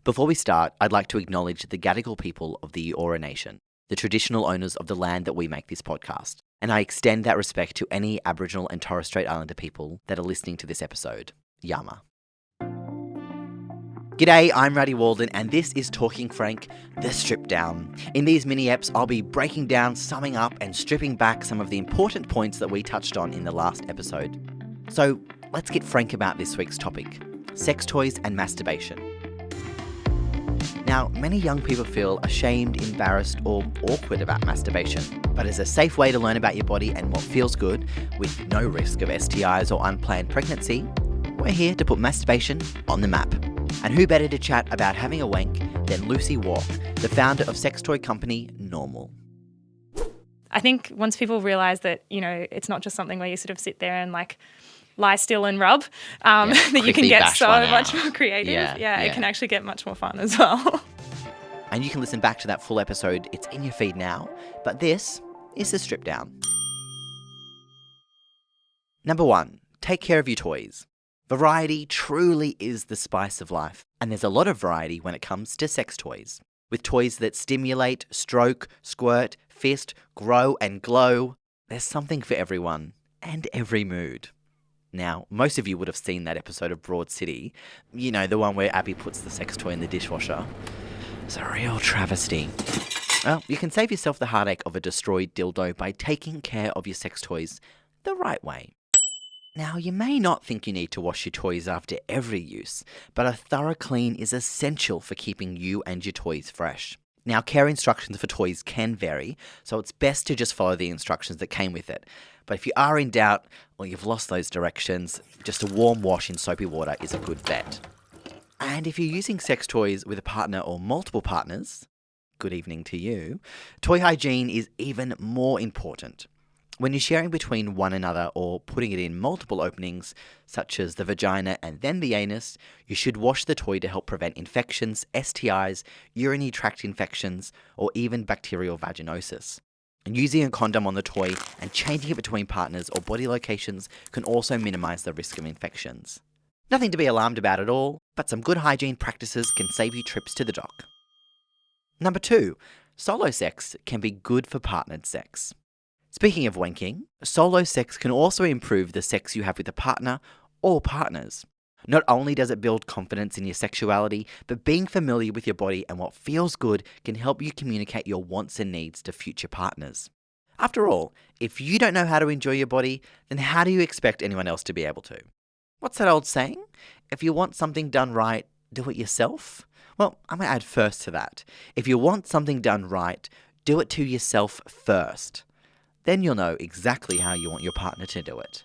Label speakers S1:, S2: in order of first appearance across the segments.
S1: Before we start, I'd like to acknowledge the Gadigal people of the Eora Nation, the traditional owners of the land that we make this podcast, and I extend that respect to any Aboriginal and Torres Strait Islander people that are listening to this episode. Yama. G'day, I'm Raddy Walden, and this is Talking Frank, the Strip Down. In these mini-eps, I'll be breaking down, summing up, and stripping back some of the important points that we touched on in the last episode. So, let's get frank about this week's topic: sex toys and masturbation. Now, many young people feel ashamed, embarrassed, or awkward about masturbation, but as a safe way to learn about your body and what feels good, with no risk of STIs or unplanned pregnancy, we're here to put masturbation on the map. And who better to chat about having a wank than Lucy Walk, the founder of sex toy company Normal.
S2: I think once people realise that, it's not just something where you sort of sit there and lie still and rub, that you can get so much more creative. Yeah, it can actually get much more fun as well.
S1: And you can listen back to that full episode. It's in your feed now. But this is the Strip Down. Number 1, take care of your toys. Variety truly is the spice of life. And there's a lot of variety when it comes to sex toys. With toys that stimulate, stroke, squirt, fist, grow and glow, there's something for everyone and every mood. Now, most of you would have seen that episode of Broad City. You know, the one where Abby puts the sex toy in the dishwasher. It's a real travesty. Well, you can save yourself the heartache of a destroyed dildo by taking care of your sex toys the right way. Now, you may not think you need to wash your toys after every use, but a thorough clean is essential for keeping you and your toys fresh. Now, care instructions for toys can vary, so it's best to just follow the instructions that came with it. But if you are in doubt or you've lost those directions, just a warm wash in soapy water is a good bet. And if you're using sex toys with a partner or multiple partners, good evening to you, toy hygiene is even more important. When you're sharing between one another or putting it in multiple openings, such as the vagina and then the anus, you should wash the toy to help prevent infections, STIs, urinary tract infections, or even bacterial vaginosis. And using a condom on the toy and changing it between partners or body locations can also minimise the risk of infections. Nothing to be alarmed about at all, but some good hygiene practices can save you trips to the doc. Number 2, solo sex can be good for partnered sex. Speaking of wanking, solo sex can also improve the sex you have with a partner or partners. Not only does it build confidence in your sexuality, but being familiar with your body and what feels good can help you communicate your wants and needs to future partners. After all, if you don't know how to enjoy your body, then how do you expect anyone else to be able to? What's that old saying? If you want something done right, do it yourself? Well, I'm going to add first to that. If you want something done right, do it to yourself first. Then you'll know exactly how you want your partner to do it.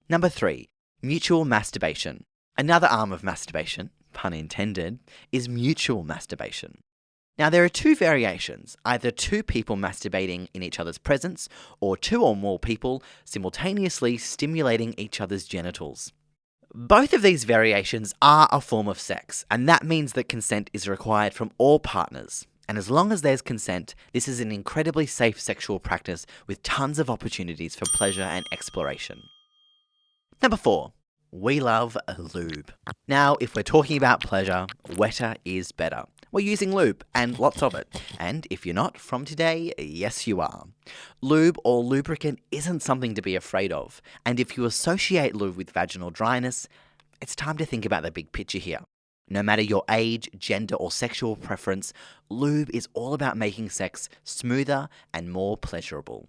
S1: Number 3, mutual masturbation. Another arm of masturbation, pun intended, is mutual masturbation. Now there are 2 variations, either 2 people masturbating in each other's presence or 2 or more people simultaneously stimulating each other's genitals. Both of these variations are a form of sex, and that means that consent is required from all partners. And as long as there's consent, this is an incredibly safe sexual practice with tons of opportunities for pleasure and exploration. Number 4, we love lube. Now, if we're talking about pleasure, wetter is better. We're using lube, and lots of it. And if you're not, from today, yes you are. Lube or lubricant isn't something to be afraid of. And if you associate lube with vaginal dryness, it's time to think about the big picture here. No matter your age, gender, or sexual preference, lube is all about making sex smoother and more pleasurable.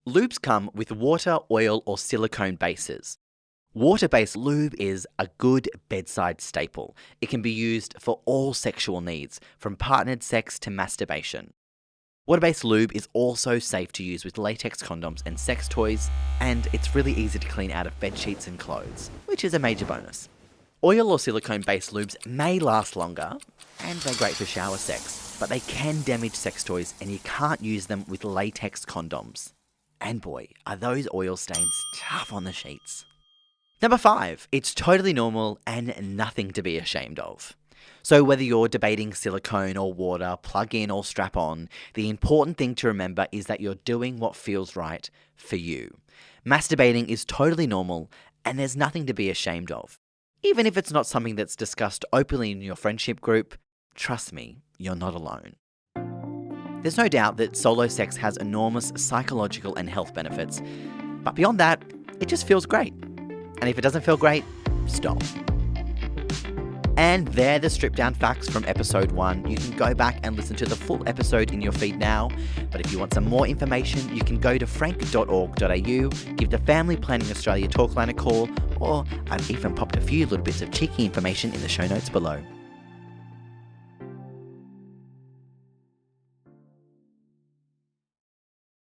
S1: Lubes come with water, oil, or silicone bases. Water-based lube is a good bedside staple. It can be used for all sexual needs, from partnered sex to masturbation. Water-based lube is also safe to use with latex condoms and sex toys, and it's really easy to clean out of bed sheets and clothes, which is a major bonus. Oil or silicone-based lubes may last longer, and they're great for shower sex, but they can damage sex toys and you can't use them with latex condoms. And boy, are those oil stains tough on the sheets. Number 5, it's totally normal and nothing to be ashamed of. So whether you're debating silicone or water, plug in or strap on, the important thing to remember is that you're doing what feels right for you. Masturbating is totally normal and there's nothing to be ashamed of. Even if it's not something that's discussed openly in your friendship group, trust me, you're not alone. There's no doubt that solo sex has enormous psychological and health benefits, but beyond that, it just feels great. And if it doesn't feel great, stop. And they're the stripped down facts from episode 1. You can go back and listen to the full episode in your feed now. But if you want some more information, you can go to frank.org.au, give the Family Planning Australia talk line a call, or I've even popped a few little bits of cheeky information in the show notes below.